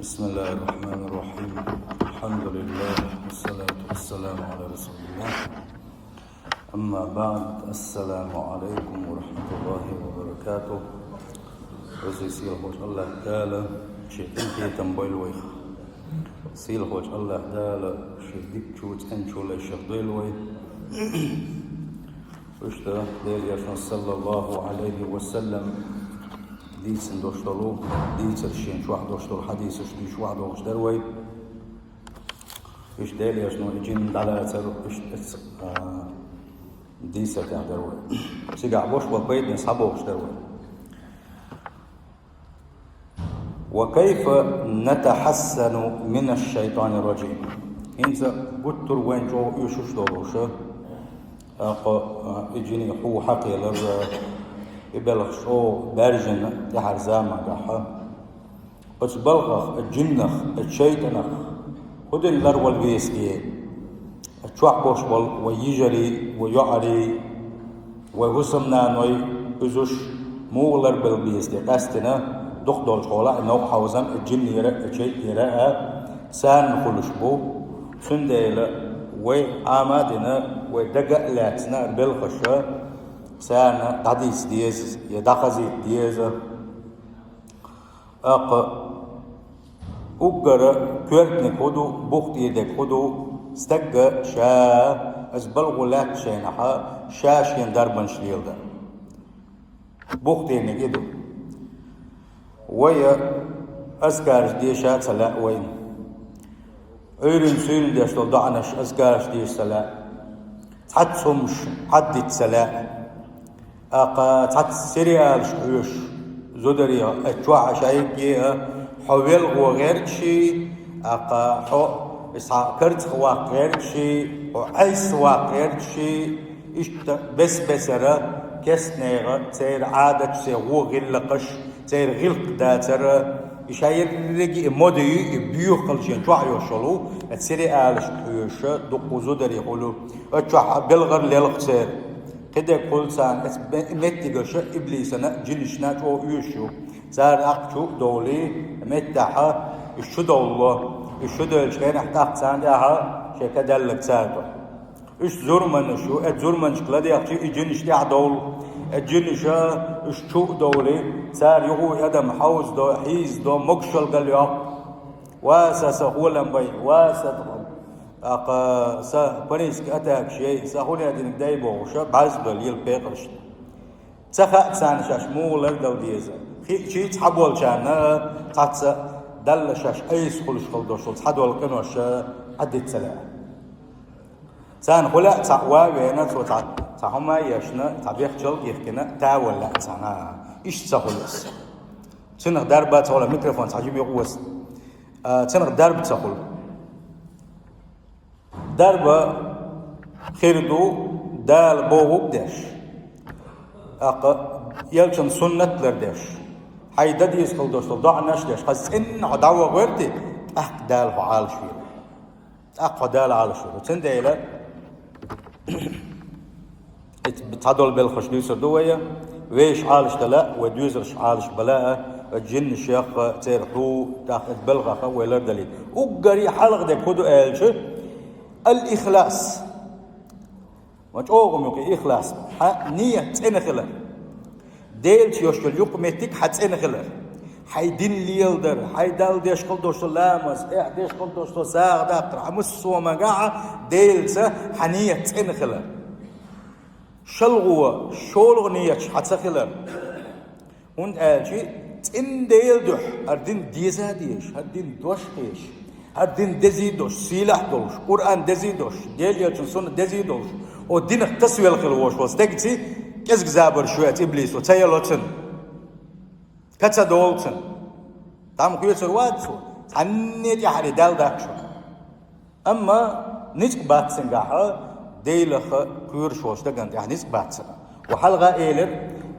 بسم الله الرحمن الرحيم. الحمد لله والصلاة والسلام على رسول الله. أما بعد، السلام عليكم ورحمة الله وبركاته. وزي خوش الله تعالى شيء كي تنبيل ويخ سيل خوش الله تعالى شيء ديك شوت أنشو لا شغل وي وشتا ديل يشن صلى الله عليه وسلم ديسن دوشتلو ديسر شين شو واحد دوشتل حديث شو واحد دوشتل وي وش ديل يشنو يجين على تر وش ديسر تعدل وي سيقع بوش وبيت نصحبه وشتل وي. وكيف نتحسن من الشيطان الرجيم؟ إنت قلت وين جو يشوش دولوش يجيني حو حقي لر يبلغ شو برجن تحر زاما قحا اتبلغ الجنخ الشيطانخ خد اللر والبيسكي اتشوح بوش ويجري ويعري ويهسمنا نوي ازوش مولر بالبيسكي قاستنا دخدول شغلا إنه حوزم الجن يرى شيء يرى سان خلش بو سنديلا وعمادنا ودقق لاتنا بالخشة سان قديس ديز يدخزي ديز أقر كورتني خدو بوخت يدك خدو استق شا أزبلغ لات شينها شاشين دربن شليل ده بوخت ينجدو ويا أذكارش ديشات سلا وين عيرن سين ديش ضعنش أذكارش ديش سلا تحت سمش حدت سلا تحت سريالش عيش زودريا أتوع شايكيها حويل وغير شيء حو إسعكرت وغير شيء وعيس وغير شيء إيش بس كسنيرة سير عادة سير غلقش سير غلق دا ترى يشاير رجي مودي بيوخل شين توع يوصلو تسيري آلش تيوش دقو زودر يقولوا اتوع بلغر ليلق سير كده يقول سان متيجش إبليسنا جنشنا تو يوشو سار أقشو دولي متاحة الشدة الله الشدة الشين احتاج سان داها شيء كده لك ساتو إيش زورمن شو زورمن شكله ده يحكي الجنش ده عدول الجنشة إيش شو دولي صار يهو يدم حوز دو حيز دو مقشل قال يا واسا سهولا بي واسا سا بنيس كأتاك شيء سهولا دين دايبو وشا بعز باليل بيقرش سخا سان شاش مولر دو ديزا شيء تحبول كان تعتس دل شاش أيس خلش خلدوش تحدول كنوش عدت سلام سان خلا تعوا وينا تعهما يشنا تعبيخ جل يحكينا تاولا سانا إيش تقولس سنغ دربة ولا ميكروفون تعجب يقوس سنغ درب تقول دربة خيردو دال بوغوب داش يلشن سنة لرداش حيدا ديس خلدوش ضع ناش داش خاص إن عداوة غيرتي دال عال شوي دال عال شوي سنديلا بتعدل بالخش ديسر دوية ويش عالش تلا وديوزرش عالش بلاء الجن الشيخ تيرحو تاخذ بلغة ويلر دليل وقري حلق ده كودو قالش الإخلاص وجوهم يقول إخلاص نية تنخلر ديلش يشكل يقمتك حتنخلر حيدين ليلدر حيدال ديش قل دوش لامس ديش قل دوش ساغ داقر عمس وما قاعة ديلسة حنية تنخلر شلغوة شولغ نية حتسخلر هون قالشي تن ديل دوش هردين ديزا ديش هردين دوش قيش هردين دزي دوش سيلاح دوش قرآن دزي دوش ديل يلشن سنة دزي دوش ودين اقتصوي الخلوش وستكتي كزك زابر شوية إبليس وتيلوتن كتا دولتن تام كيوتر واتسو عنيت يحري دال داكشو أما نيتك باتسن قاحة ديلخ كيور شوش دقنت يعني نيتك باتسن وحلغة إيلر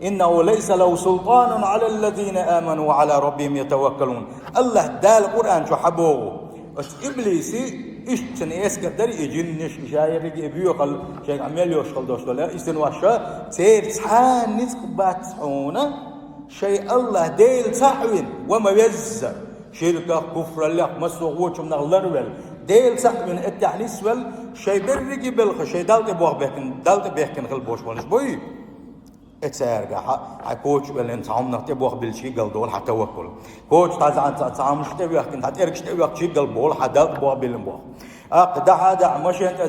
إنه ليس له سلطان على الذين آمنوا وعلى ربهم يتوكلون الله دال القرآن شو حبوه إبليسي إيش تنيس قدر يجنش شاير يبيوخل شيء عمال يوشخل دوش ولا إستنواشا سير سحان نيتك باتسعونه شيء الله ديل صحوين وما يزر شركة كفر لك مسوق من اللروال ديل سق من التعنيس وال شيء برجي بالخ شيء دالت بيحكن خل بوش ونش بوي اتسارجع حكوش بالانت عمنا تبوخ بالشي قلدول حتى وكل كوش تعمش تبي يحكن تركش تبي يحكي قلبول حدالت بوخ بالبوخ أقدح مش أنت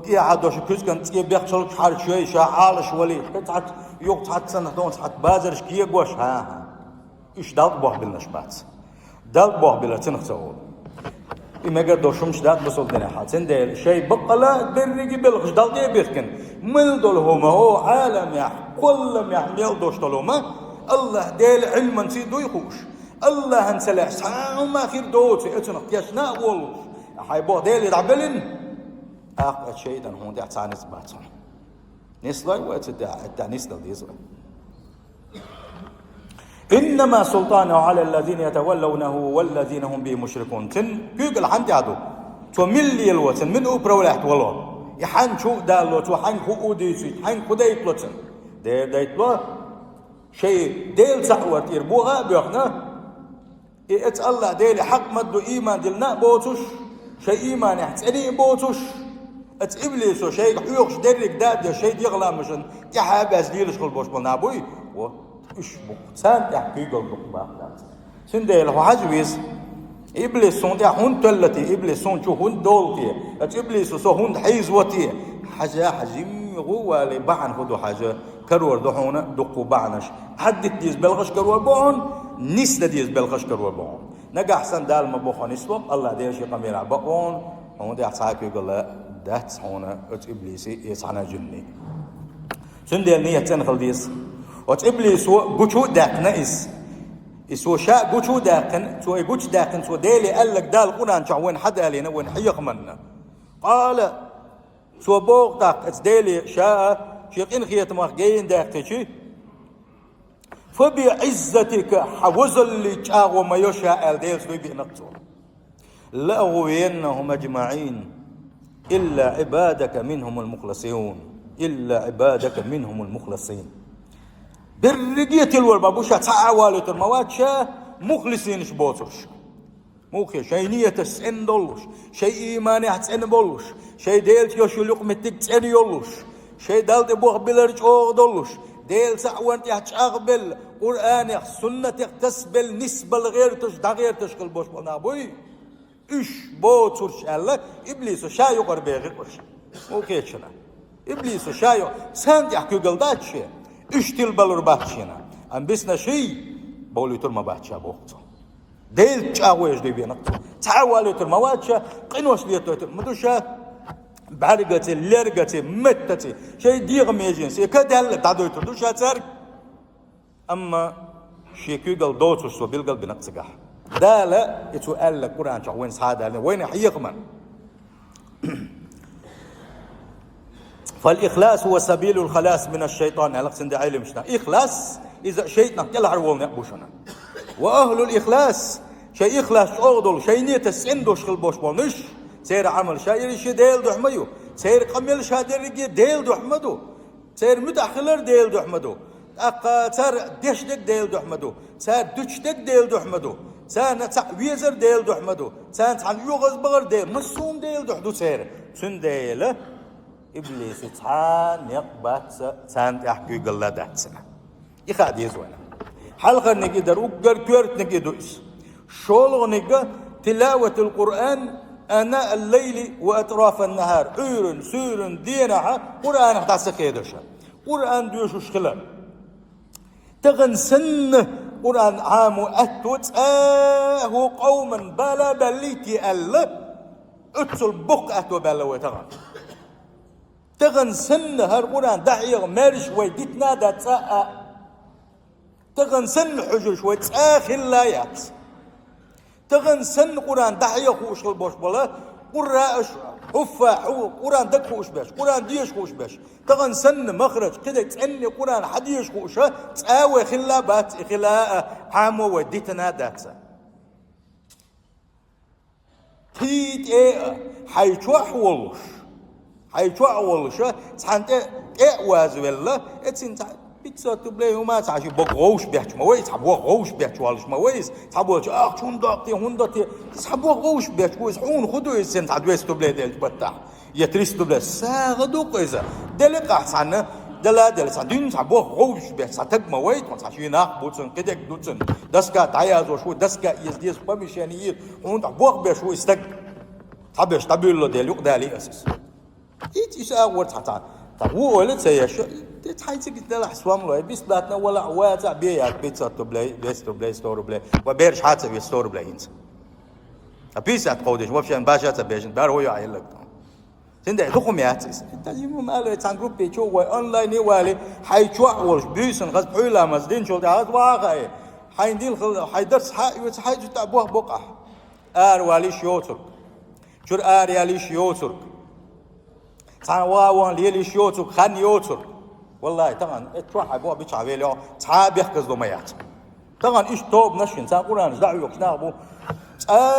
دي عادوش كوز كنت تجيب بيحصل حال شوي شعال شولي تحت يوم تحت سنة دون تحت بازرش كي جوش ها إيش دالت بوخ بالنشبات دالت بوخ بلا تنختول إما قدر شمش دات بصل دنا حاتين ده شيء بقلا درجي بالخش دالت يبيخكن من دول هما هو عالم يح كل يحمل دوش طلوما الله ديل علم نسيدو يخوش الله هنسلع ساعة ما خير دوتي اتنق يشنا والله حيبوه ديل يدعبلن أقل شيء دان هون دع تانس باتون نسلا وتدع نسلا ديزلا إنما سلطانه على الذين يتولونه والذين هم به مشركون تن بيقل حمد عدو تو ملي الوتن من أوبرا ولاحت والله يحن شو دالو تو حن خو أوديسي حن خدايت لوتن دايت لو شيء ديل سحوة يربوها بيخنا إت الله ديل حق مدو إيمان دلنا بوتوش شيء إيمان يحتني بوتوش ات إبليسو شيء حيوخش درك داد شيء يغلا مشن تحاب أزليلش خل بوش بلنا بوي و إيش بقتان تحكي قلبك باقلات سنديل هو حجويز إبليس سون تاع هون تلتي إبليس سون شو هون دولتي ات إبليس سو هون حيزوتي حاجة حجم هو اللي بعن هدو حاجة كرور دحونا دقو بعنش حد ديز بلغش كرور بعون نسل ديز بلغش كرور بعون نجح حسن دال مبوخ نسوق الله ديش يقمير عبقون هون دي حساك يقول دات هون ات إبليسي يسعنا جني سنديل نية تنخل ديس ات إبليس قشو داقنا إسو شاء قشو داقن سو قش داقن سو ديلي قال لك دال قران وين حدا لينا وين حيق منا قال سو بوغ داق ات ديلي شاء شيقين خيات مخجين داقتشي فبعزتك حوز اللي جاء وما يشاء الديل سوي بنقصه لأغوينهم أجمعين إلا عبادك منهم المخلصين إلا عبادك منهم المخلصين بالرقية الوربابوشة تعوالة المواتشة مخلصين شبوتوش موكي شيء نية تسعن دولوش شيء إيماني هتسعن بولوش شيء ديلت يوشو لقمتك تسعن يولوش شيء دالت بوخ بلرج أوغ دولوش ديل سعوانتي هتشاغبل قرآن سنة تسبل نسبة غير تش دا غير تشكل بوش بنابوي إيش بوتوش الله إبليس شايو قربيغي قرش موكي شنا إبليس شايو سان يحكي قلدات شيء إيش تلبلور باتشينا أم بسنا شيء بولي ترما باتشا بوقتو ديل تشاويش دي بينقتو تعوالي ترما باتشا قنوش ليتو مدوشا بعرقتي لرقتي متتي شيء ديغ ميجنسي كدل تعدو يتردوشا تارك أما شيكي قل دوتو سو بالقل بنقصقح دا لا يتوقال لك قرآن وين سعادة وين حيق من فالإخلاص هو سبيل الخلاص من الشيطان على قسم دعاية مشنا إخلاص إذا شيطان كلا عرول نقبوشنا وأهل الإخلاص شيء إخلاص أغضل شيء نية سندوش خلبوش بونش سير عمل شاير شي ديل دحميو سير قميل شادر رجي ديل دحمدو سير متأخلر ديل دحمدو سير دشدك ديل دحمدو سير دشدك ديل دحمدو سير ويزر ديل دحمدو سير عن يغز بغر ديل مسوم ديل دحدو سير سن ديل إبليس تعان يقبات سان يحكي قلا داتسنا يخاد يزونا حلقة نجي در أقر كورت نجي دوس شولغ نجي تلاوة القرآن أناء الليل وأطراف النهار عير سير دينها قرآن احتاس كيدوشا قرآن دوشو شخلا تغن سن قرآن عامو أتوت هو قوما بلا بليتي ألا أتسل بق أتو بلا وتغن تغن سن هر قرآن دعيغ مارش ويدتنا دا تساء تغن سن حجوش ويتساخ اللايات تغن سن قرآن دعيغ خوش البوش بلا قرآن هفا قرآن دك خوش باش قرآن ديش خوش باش تغن سن مخرج كده تسألني قرآن حديش خوش تساوي خلابات خلاء عامو وديتنا دا تساء تيت ايه حيتوح والوش حيتوح والوش تحنت ايه وازو الله اتسين بيتسا تبلي وما تعشي بغوش بيحش ما ويس حبوا غوش بيحش والش ما ويس حبوا شون دقتي هون دقتي حبوا غوش بيحش ويس حون خدوا يسن تعدويس تبلي دل بتاع يتريس تبلي ساغدو قيزا دلق أحسن دل سادين حبوا غوش بيحش ساتق ما ويس ما تعشي ناق بوتسن كدك دوتسن دسكا تعيا زو شو دسكا يزديس بمشانية هون حبوا بيحش ويس تق حبش تبيل له دل يقدالي أساس إيش أول تعال هو ولد سيش تحيتك تلا حسوام له بس باتنا ولا عواتع بياك بيتسا تبلي بيستو بلاي ستور بلاي وبيرش حاتة بيستور بلاي إنت أبيس أتقودش وفشان باشا تبيشن بار هو يعيل لك تندع دخم ياتس تجيبوا ماله تانجروب بيشوا وأونلاين يوالي حيشوا أولش بيسن غز حيلا مزدين شو ده واقعي حيندين خل حيدرس حي تابوه بقع والي شيوتر شر يالي شيوتر واوان ليلي شيوتر خان يوتر والله طبعا اتروح ابو بيتش عبيلو صحاب يحكز ضميات طبعا ايش توب نشن سان قران دعوا يقنابو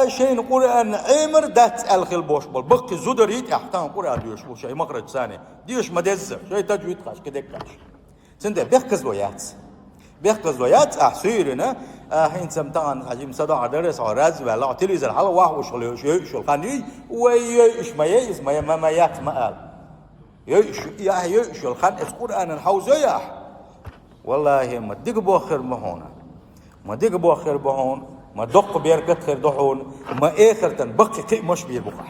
شيء قران عمر دات الخل بوش بول بق زدريت احكام قران ديوش بو شيء مخرج ثاني ديوش مدز شيء تجويد خاش كده كاش سند بيحكز ضيات احسيرنا هين سمتان حجم صدع درس عراز ولا تليزر حلا واحد شو خاني ويش ما يس ما يات ما قال يشو الخان القرآن الحوزة والله ما دق بوخر مهونا ما دق بوخر بهون ما دق بيركت خير دحون ما آخر تنبقي قي مش بيبقى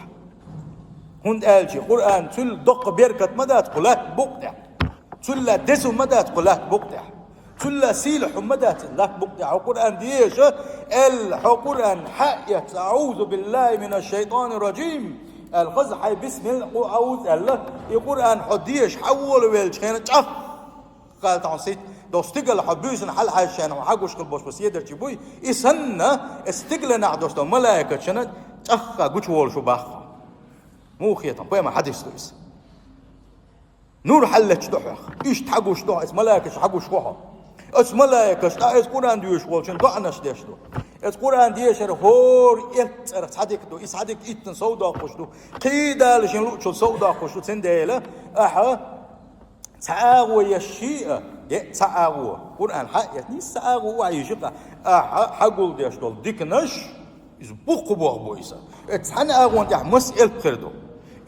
هند قال شي قرآن تل دق بيركت مدى تقولات بقطع تل دسو مدى تقولات بقطع تل سيلح مدى تقولات بقطع القرآن ديش القرآن حقيت أعوذ بالله من الشيطان الرجيم القزح بسم الله أعوذ الله القرآن حديش حول ويلش كانت قال تعصيت دو استقل حبيسن حل حاشان وحقوش كل بس يدر جبوي إسنا استقل نعدوش دو ملائكة شنت أخا قوش وول شو باخ مو خيطا بيما حديث دويس نور حلت دوح إيش تحقوش دوح اس ملائكة حقوش كوها اس ملائكة اس قرآن ديوش وول شن دعناش ديش دو اس قرآن ديشر هور يتر صدق دو اس صدق إتن سودا خوش دو قيدا لشن لوشو سودا خوش دو سنديلا أحا تعاو يشيء تعاو قرآن حق يعني تعاو وعيشقة حقول ديش دول ديكنش إز بوق بويسا اتحن أغوان تح مسئل بخردو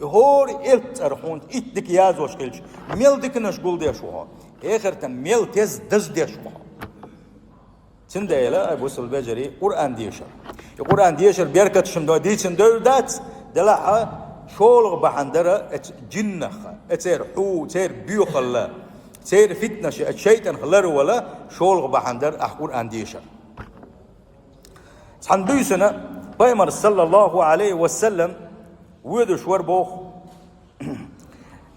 هور إلترخون إتدك يازوش كيلش ميل ديكنش قول ديش وها آخر تن ميل تز دز ديش وها سنديلا أبو سلبجري قرآن ديشر القرآن ديشر بيركت شمدو ديشن دات دلعها شولغ بحندرة جنخ اتير حو تير بيوخلا تير فتنة الشيطان خلر ولا شولغ بحندر قرآن ديشر سحن بيسنا بيمر صلى الله عليه وسلم ويدش وربوخ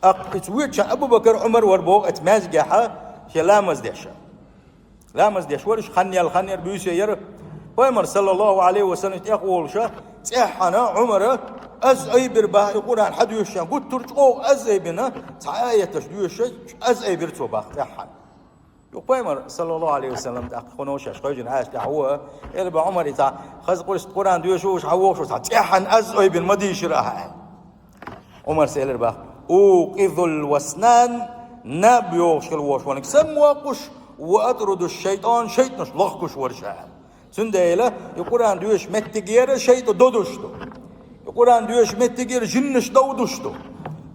اتويتش أبو بكر عمر وربوخ اتمازجحة لامز ديش ورش خنير بيسي ير بيمر صلى الله عليه وسلم تأقول شا تأحنا عمر از اي بربا القرآن حد يشان قلت ترجعوا از اي بنا تعاية تشديوش از اي برتو باخ تأحن يقيمر صلى الله عليه وسلم تأخونوش اشقاجن عاش دعوه يلبا عمر يتع خز قرش القرآن ديوشوش حووش تأحن از اي بن مديش راح عمر سيلر باخ اوقظ الوسنان نبيوش الوش ونك سمواقش وأطرد الشيطان شيطنش لخكش ورشاه سنديلا القرآن ديوش متجير شيطان دودشتو القرآن ديوش متجير جنش دودشتو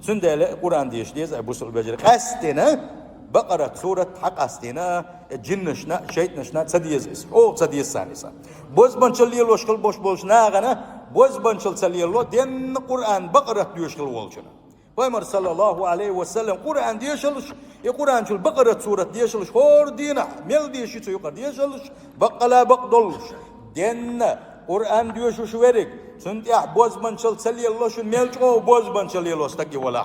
سنديلا القرآن ديش ديز أبو سلبجر قاستنا بقرة سورة حق أستنا جنشنا شيطنشنا تسديز أو تسديز ثانيسا بوز بنشليل وشكل بوش بولشنا غنا بوز بنشل سليلو دين القرآن بقرة ديوشكل والشنا ويمر صلى الله عليه وسلم قرآن ديشلش القرآن شل بقرة سورة ديشلش هور دينا ميل ديشي تو يقر ديشلش بقلا بقدلش دين قرآن ديوشو شويرك سنت يا بوز بنشل سليلو شن ميل جو بوز بنشل يلو استقي ولا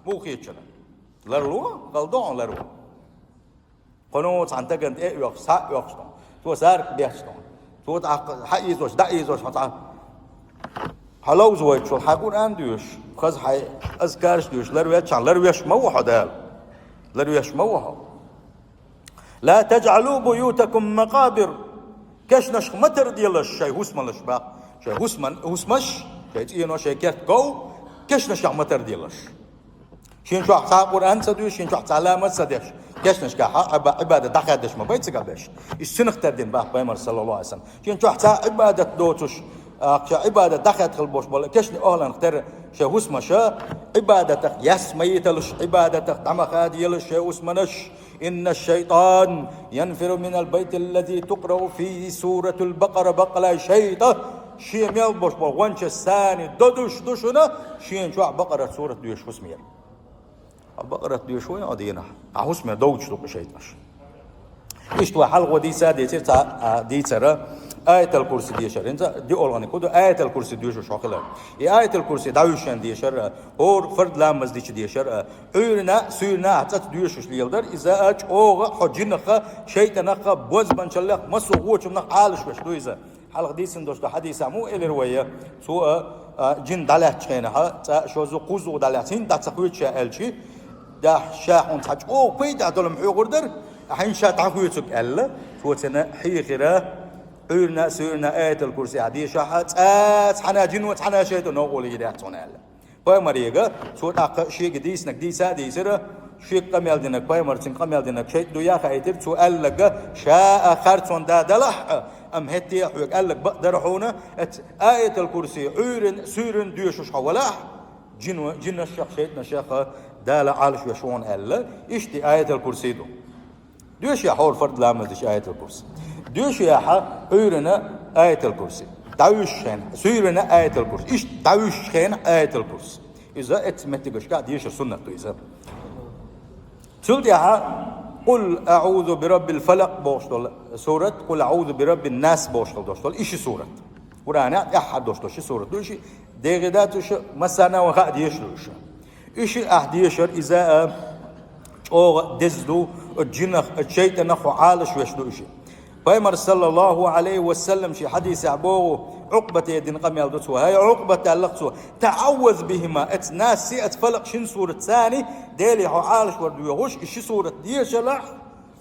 مو خيتشنا لرلو غلطون لرلو قنوت عن تجند إيه يقص يقصون تو سارك بيحصون تو حقيزوش دعيزوش مطعم حلو زوج شو حقون أنديوش خز حي أذكارش ديوش لرويش موحة دال لرويش موحة لا تجعلوا بيوتكم مقابر كشنش متر ديالش شيء هسملش با شيء هسمش شيء إنه شيء كيرت جو كشنش متر ديالش شين شو حساب قرآن سديوش شين شو علامة سديش كشنش كحا عبادة دخدش ما بيتسقى باش السنخ تردين باه بيمر صلى الله عليه وسلم كين تحت عبادة دوتش عبادة دخلت البوش بلا كشني أهلا نختار شو اسمه شا عبادة يس ميتلش عبادة دمخاد يلش شو اسمنش إن الشيطان ينفر من البيت الذي تقرأ فيه سورة البقرة بقلا شيطة شيء ميل بوش بلا وانش الثاني دوشنا شيء شو بقرة سورة دوش اسمه بقرة دوش وين عدينا اسمه دوش تو شيطاش إشتوا حلقة دي سادة دي ترى آية الكرسي دي شر إنت دي أولاني كده آية الكرسي دي شو شاكله آية الكرسي داوشان دي شر اور فرد لامز دي شر عيرنا سيرنا حتى دي شو ليلدر إذا أج أو حجينك شيطانك بوز بنشلك مسوغوش من عالش وش دو إذا حلقة دي سندوش ده حديث مو إلى رواية سو جن دلها تشينها شو زو قوزو دلها تين ده تقويت شيء ده شاحون تحج أو بيد عدلهم حيقدر حين شات عقويتك ألا فوتنا حيخرة عيرنا سيرنا آية الكرسي عادية شاحت حنا جن وحنا شيطان نقول يدعون ألا باي مريجا صوت أق شيء جديس نقديسة ديسرة شيء قميل دينك باي مرتين قميل دينك شيء دويا خايتر سؤال لك شاء خرطون دادلح أم هتي حوك قال لك بقدر حونا آية الكرسي عيرن سيرن ديوش حولاح جن الشخص شيطان شيخ دال عالش وشون ألا إشتي آية الكرسي دو دوش يا حول فرد لامز دش آية الكرسي دوش يا حا عيرنا آية الكرسي داوش خين سيرنا آية الكرسي إيش داوش خين آية الكرسي إذا اتمتقش قاعد يش السنة إذا تقول يا حا قل أعوذ برب الفلق بوشتول سورة قل أعوذ برب الناس بوشتول دوشتول إيش سورة ورانا أحد دوشتول شو سورة دوش دغداتش مسنا وقاعد يشلوش إيش أحد يشر إذا أو دزدو الجنخ الشيطان خو عالش ويشدو إشي فيمر صلى الله عليه وسلم شي حديث عبوه عقبة يدين قميل دوتسو هاي عقبة اللقصو تعوذ بهما اتناسي اتفلق شن سورة ثاني ديلي خو عالش وردو يغوش إشي سورة ديشلح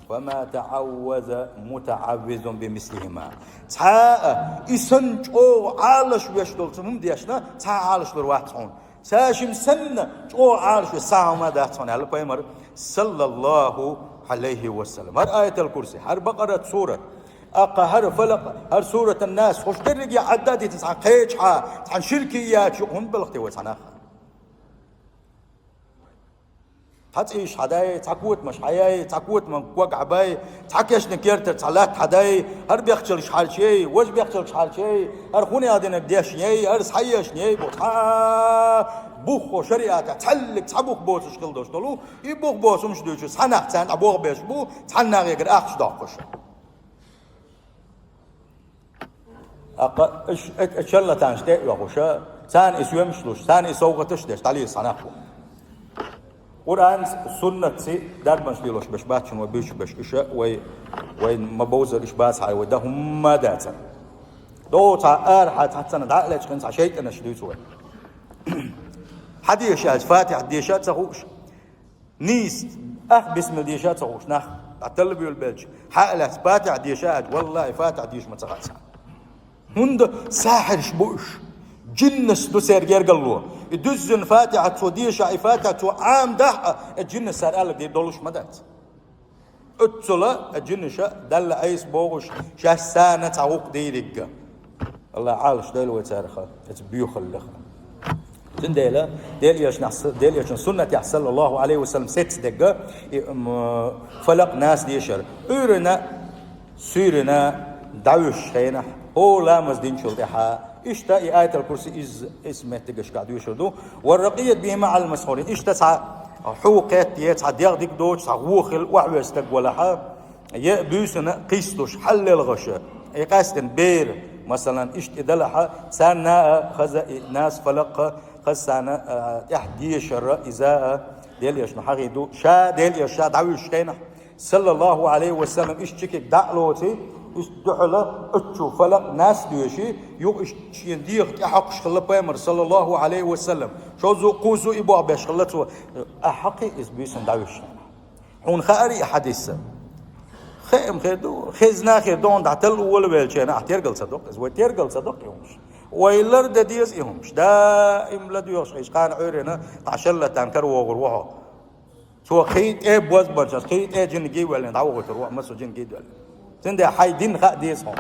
وما تعوذ متعوذ بمثلهما تحاء إسنج أو عالش ويشدو تمام ديشنا تحاء عالش لرواتحون ساشم سنة أو عارش الساعة ما دهتون على بيمر صلى الله عليه وسلم هر آية الكرسي هر بقرة سورة أقا هر فلق هر سورة الناس خوش درق يا عدادي تسعى قيجحة عن شركيات شؤون بلغتي وتعناها تعيش حداي تعكوت مش حياي تعكوت من وقع باي تعكش نكيرت تعلات حداي هر بيختل شحال شيء وش بيختل شحال شيء هر خوني هذا نبداش شيء هر صحيح شيء بوطها بوخ شريعة تعلق تعبوخ بوس شغل دوش دلو يبوخ بوس مش دوش صنع تان أبوخ بيش بو تحنا غير أخش داقش أق إيش الله تانشتى يغوشة تان إسوي مشلوش تان إسوقتش دش تعليه صنعه قرآن سنة سي دار مش ليلوش باش باتشن وبيش باش إشاء وين مبوزر إش باس هاي وده هم ما داتا دو تا حتى ندعق لك خنس عشيت أنا شديت وين حديشات فاتح ديشات تغوش نيس بسم الديشات تغوش نخ عتل بيو البلج حقلت فاتح ديشات والله فاتح ديش ما تغاس هند ساحر شبوش جنس دو سير قلوه يدزن فاتحة وديشة فاتحة عام ده الجن سار قال لك دي دولش مدات اتلا الجن شا دل عيس بوغش شا سانة تعوق دي دقة الله عالش ديل ويتارخة اتبيو خلخة تن ديلا ديل يشن سنة يحصل الله عليه وسلم ست دقة فلق ناس ديشر ايرنا سيرنا دعوش خينا هو لامز دين شلطحة إشتا آية الكرسي اسمه تجش قاعد يشردو والرقية بهما على المسحورين إشتا تسع حوقات يتسع ديار ديك دوش تسع وخل وعوز تقولها يبيسنا قيستوش حل الغشاء يقاستن بير مثلا إشت إدلها سانا خز ناس فلق خسانا يحديشر إذا ديل يشنا حقيدو شا ديل يشا دعوش كينا صلى الله عليه وسلم إشتكك دعلوتي استحلا اتشو فلق ناس ديشي يو اشتينديق تحقش خلا بيمر صلى الله عليه وسلم شو زو قوزو ابو ابيش خلتو احقي اسبيسن داوش حون خاري حديث خيم خيدو خزنا خيدون دعتل ولا بيلشنا احتيرقل صدق از وتيرقل صدق يومش ويلر دديز يهمش دائم لديوش ايش كان عيرنا عشله تنكر وغروها تو خيط بوز برجس خيط جنجي ولا دعوة تروح مسو جنجي ولا تندى حي دين خا ديس هون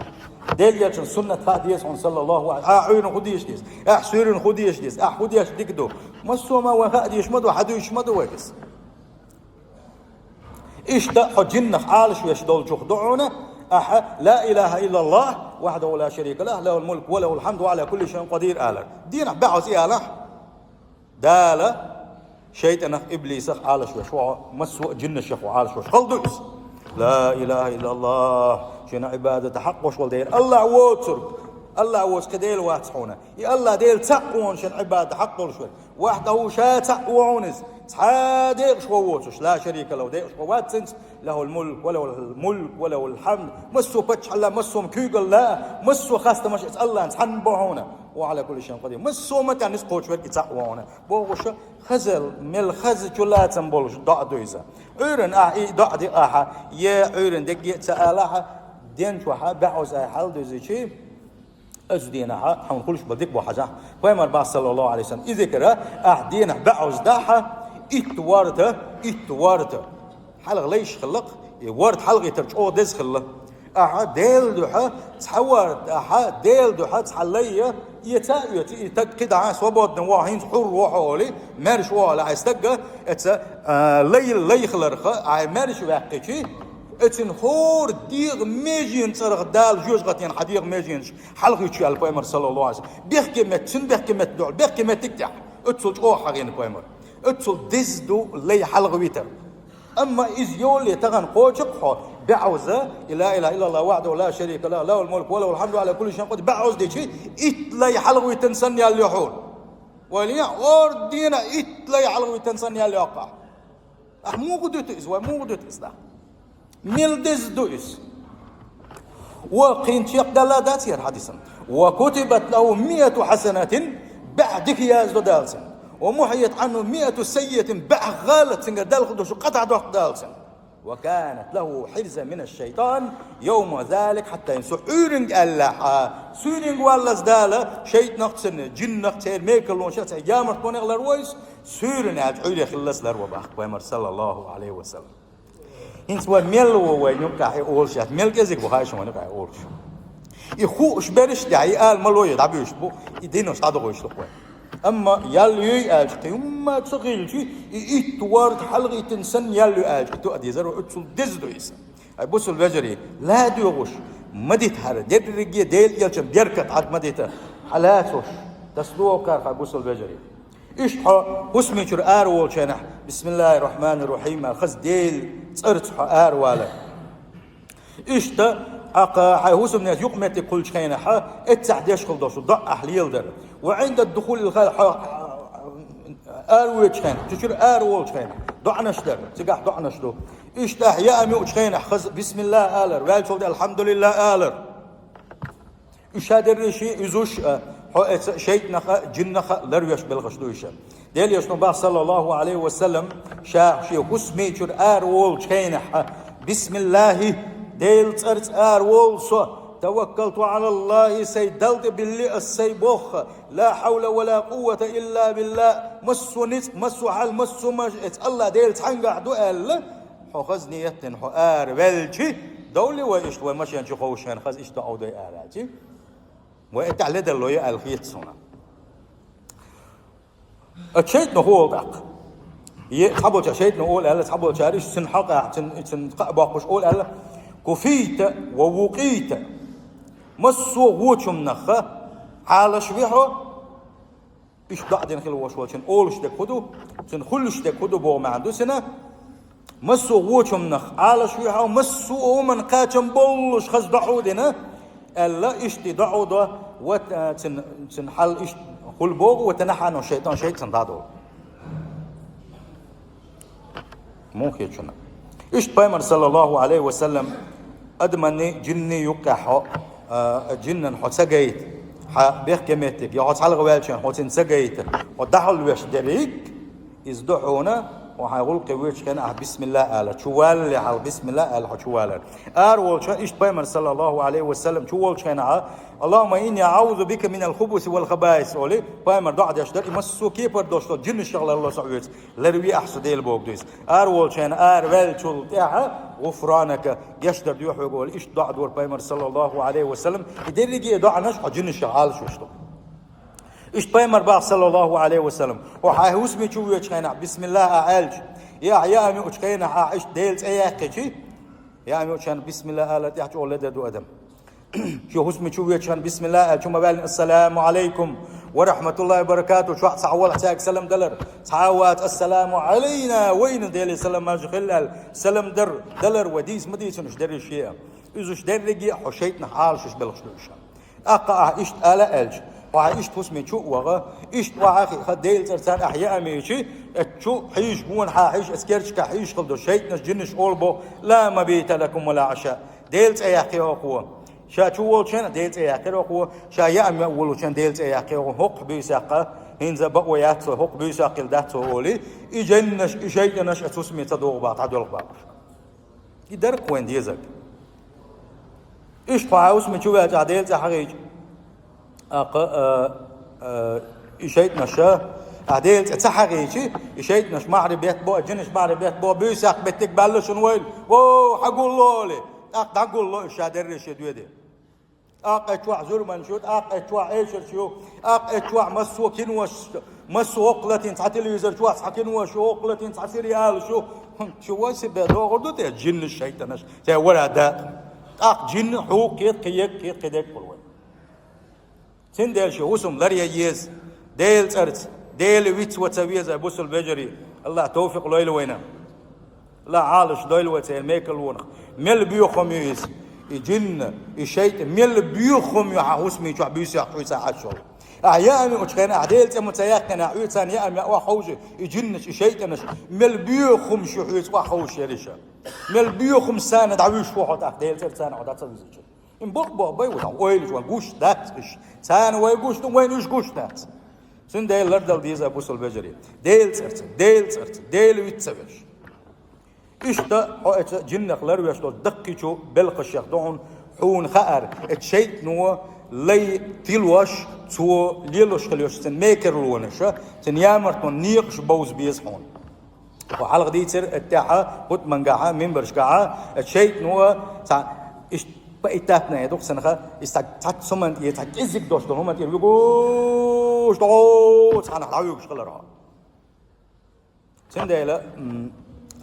ديل يجن سنة خا ديس هون صلى الله عليه عيون خديش ديس سيرن خديش ديس خديش ديكدو مسو ما وخا ديش مدو حدو يشمدو ويس إشتا حجنخ عالش ويشدول جوخ دعونا لا إله إلا الله وحده لا شريك له له الملك وله الحمد وعلى كل شيء قدير آله دينا بعض إله دالة شيطان إبليس عالش وشو مسو جن الشيخ عالش وش خلدوس لا إله إلا الله شنا عبادة حق وش والدير الله ووترك الله وش كديل واتحونا يا الله ديل تقوون شن عبادة حق وش وحده شاتع وعنز صادق شووتش لا شريك له ديق شوواتنس له الملك وله الحمد مسو بتش الله مسو مكيقل لا مسو خاصة مش الله نتحن بوهونا وعلى كل شيء قدير مسو متى نسقوش وقت تقوانا بوغش خزل مل خز جلاتن بولش ضع دويزا عيرن ضع دي يا عيرن دقي تسألها دين شوها بعوز حال دوزي شي أزدينها حنقولش بديك بوحجة ويمر بعض صلى الله عليه وسلم إذا كرا أحدينا بعوز داحة اتوارته حلق ليش خلق يورد حلقة ترجع دز خلق ديل دوحة تحورت ديل دوحة تحليه يتأكد عن صوبات نواهين حر وحولي مارش ولا عستجة لي خلرخ مارش واقعي اتن هور ديغ ميجين صرخ دال جوج غتين حديغ ميجين حلقة يشي على البيمر صلى الله عليه وسلم بيحكي متن بيحكي متدول بيحكي متكتح اتسل جو حقين البيمر اتسل دزدو لي حلقة ويتر أما إذ يولي تغن قوشق بعوزة لا إله إلا الله وحده لا شريك له له الملك وله الحمد على كل شيء قدير بعوز دي شيء إتلي حلقة تنسني اللي يحول وليا أردينا إتلي حلقة تنسني اللي يقع مو قدوت إز ومو قدوت إز ده ميل دزدو إز وقين تيق دلادات حديثا وكتبت له 100 حسنة بعدك يا زدالسن ومحيت عنه 100 سيئة بعغالة سنجدال خدوش قطع دوح دالسن وكانت له حرزة من الشيطان يوم ذلك حتى ينسو حورنج ألا سورنج ولا زدالة شيط نقصن جن نقصير ميكل ونشات جامر كون يغلر ويس سورن عجولي خلص لروا بأخ بيمر صلى الله عليه وسلم هنسوا ميلو وينوكا أولشات ميل كزيك بخايش ونوكا أولش يخوش برش دعي قال ملو يدعبيش بو يدينو صادقو يشلقوا أما يالي أجتي أما تغيلتي إتوارد حلقة تنسن يالي أجتي تؤدي زرو أتصل دزدو إيسا أي بوصل الوجري لا دوغوش مديت هذا دير رجية ديل يلشم بيركت عد مديت حلاتوش تسلوه كارخ بوصل الوجري إشحا حسمي شر آرول شنح بسم الله الرحمن الرحيم الخز ديل تصرتحا آروالا إشتا حي حسم ناس يقمت كل شيء اتسحديش خلدوش ضع أحليل در وعند الدخول الخال آروي شيء تشير آرول شيء ضعناش در تجاه ضعناش دو إشتا يا أمي شيء خز بسم الله آلر والشود الحمد لله آلر إيش هذا الشيء يزوش شيء نخ جن نخ لرويش بالغشدويش ديل يسنو با صلى الله عليه وسلم شاء شيء حسمي شر آرول شيء بسم الله ديل ترت آرول سو توكلت على الله سيدلت بالله السيبوخ لا حول ولا قوة إلا بالله مسو نت مسو حال مسو مش الله ديل تحنقع دو أل حخزني يتن حار بلشي دولي وإيش ومشي أنشي خوشين خز إيش تعودي آلاتي وإتعلد اللي الخيط سنة أشيت نقول دق يحبوا تشيت نقول ألا تحبوا تشاريش سنحقق سنقبقش قول ألا كفيت ووقيت مسو ووشم نخ حال شبيحه إيش بعدين خلوا شوالشين أولش دكودو سنخلش دكودو بو ما عنده سنة مسو ووشم نخ حال شبيحه مسو من قاتم بولش خز دعودنا ألا إيش تدعوده وتنحل إيش كل بوغ وتنحى إنه الشيطان شيء تندعو مو كي شنو إيش بيمر صلى الله عليه وسلم أدمني جني يقع جنن حط سجيت بيحكي ميتك يا حط حلقة والشان حط سجيت ودحل ويش دريك إزدحونا وحيقول قويش كان بسم الله آله شوال على بسم الله آله شوال أول شيء إيش بيمر صلى الله عليه وسلم شوال كان اللهم إني أعوذ بك من الخبث والخبائث أولي بيمر دعد يشتر يمسو كيبر دوشتو جن الشغل الله سعود لروي أحسن ديل بوجديس أول كان ويل شول تاعها غفرانك يشتر ديوح يقول إيش دعد ور بيمر صلى الله عليه وسلم يدري دعا نشح جن الشغال شوشتو إيش بيمر بعض صلى الله عليه وسلم وحاي اسمي شو يشخينا بسم الله أعالج يا أمي أشخينا عايش ديلز أياكي يا أمي أشخينا بسم الله ألا تحت ولد دو أدم شو اسمي شو يشخينا بسم الله شو ما بالن السلام عليكم ورحمة الله وبركاته شو صعول حساك سلام دلر صعوات السلام علينا وين ديلي سلام ما خلال سلام دلر وديس مديس مش دري شيء إذا إيش دري حشيتنا حال شو بلغش أقع إيش ألا ألج وعايش تسمي شو وغا إيش وعاخي خديل ترسان أحياء ميشي شو حيش هون حاحيش أسكرش كحيش خلدو شيء نسجنش أولبو لا مبيت لكم ولا عشاء ديلت أياقي وقوة شا شو أول شيء ديلت أياقي وقوة شا يأمي أول شيء ديلت أياقي وقوة هق بيساقة هنزا بقويات هق بيساقل داتو أولي إجنش شيء نش تسمي تدوغ بعض عدوغ بعض يدرك وين ديزك إيش فعاوس من شو يا ديلت حقيقي إشيت نشا عديل تسحقيشي إشيت نش معربيت بو جنش معربيت بو بيساق بتك بالشون ويل وو حقول له لي حقول له الشادر رشيد ويدي أتوع زور منشود أتوع إيش شو أتوع مسو كنوش مسو أقلتين تعتلي يزر شو حكنوش أقلتين تعسير ريال شو واسب ده غردو ده جن الشيطانش ده ولا ده جن حقوق كيك كدك كلوي سندل شو اسم لريا يز ديل ترت ديل ويت وتسويه زي بوسل بجري الله توفيق لويل وينا لا عالش دويل وتسيل ميكل ونخ مل بيوخم يس يجن يشيت مل بيوخم يحوسمي شو بيس يحوي ساعة شغل أحيانا أشكنا عديل تمتياقنا عيوتان يا أمي وحوجي يجنش يشيتنش مل بيوخم شو حويس وحوش يريشا مل بيوخم سنة دعويش واحد أحديل ترتان عدات سويزيش إن بق باي ولا ويلش وجوش دات إيش سان ويجوش وين إيش جوش دات سن ديل لردل ديزا بوسل بجري ديل ترت ديل ويتسويش إيش تا جنك لرويش تو دقي شو بلقش يخدعون حون خار الشيء نو لي تلوش تو ليلوش خليوش سن ميكر لونشة سن يامرتون نيقش بوز بيسحون وحلق دي تصير التاعة قد منقعة منبرش قاعة الشيء نو إيش بقيتاتنا يا دوك سنخا استعت سمن يتعكزك دوش دون هم يقولوش دوش أنا حلاويك شغل راه سن ديلا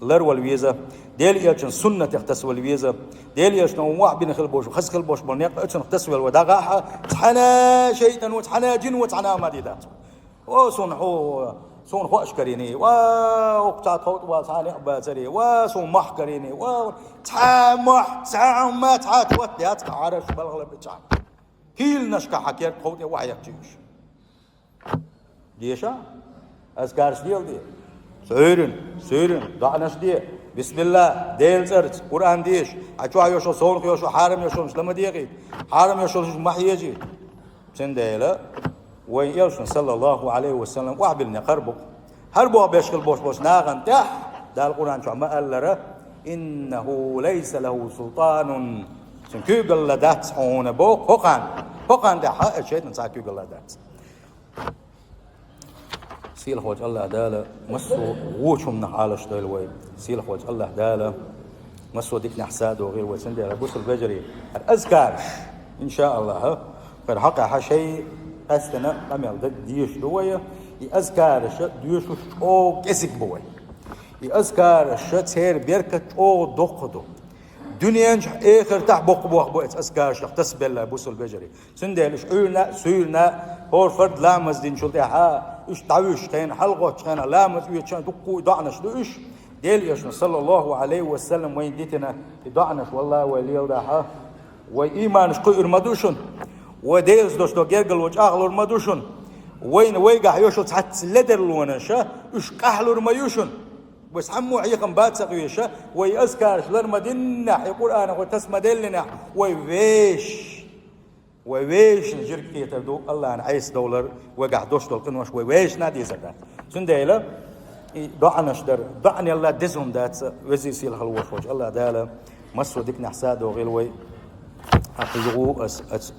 لر والويزا ديل يجن سنة تختص والويزا ديل يجن وواع بين خلبوش وخس خلبوش بنيق أجن تختص والوداعة تحنا شيطان وتحنا جن وتحنا ماديدات صون خوش كريني وقطعت خوت وصانع بازري وصون مح كريني وتحمح تعمة تعات ديات عارش بالغلب بتاعنا كيل نشكا حكيت خوتي وعيك جيش ديشا أذكارش دي سيرن ضعناش دي بسم الله ديل سرت قرآن ديش عشوا يوشو صون يوشو حارم يوشو مش لما ديقي حارم يوشو مش محيجي سن ديلا وين يوشن صلى الله عليه وسلم وعبلنا قربك هربوا بيشكل بوش ناغن تح ده القرآن شو ما قال له إنه ليس له سلطان سنكيق الله دات هون بوك هقان ده حق الشيء نساكيق الله دات سيل خوج الله داله مسو ووشهم نحالش ده الوي سيل خوج الله داله مسو ديك نحساد وغير وسند على بوس الفجري الأذكار إن شاء الله قد حقق شيء أستنا أمير ده ديش دوية يأذكار الشيء ديش أو كسك بوي يأذكار الشيء سير بيركت أو دقدو دنيا آخر تح بوق بو أذكار الشيء تسبل بوس الفجري سندلش سيرنا هور فرد لامز دين شلتي إيش تعويش كين حلقة كين لامز ويتشان دقو دعنش دوش ديل يشن صلى الله عليه وسلم وين ديتنا دعنش والله وليل ده وإيمانش قير مدوشن وديلز دوش دو جرجل وش أغلور مدوشن وين ويقع يوشو تحت لدر لونشا إيش كحلور ميوشن بس حمو عيقم بات سقيشة ويأذكرش لرمدنا يقول أنا وتسمى دلنا ويش نجرك تبدو الله أنا عايز دولار وقع دوش دول قنوش ويش نادي زكاة سنديلا ضعنا شدر ضعني الله دزهم دات وزي سيل هالوخوج الله دالا مسو ديك نحساد وغيلوي حقيقو اس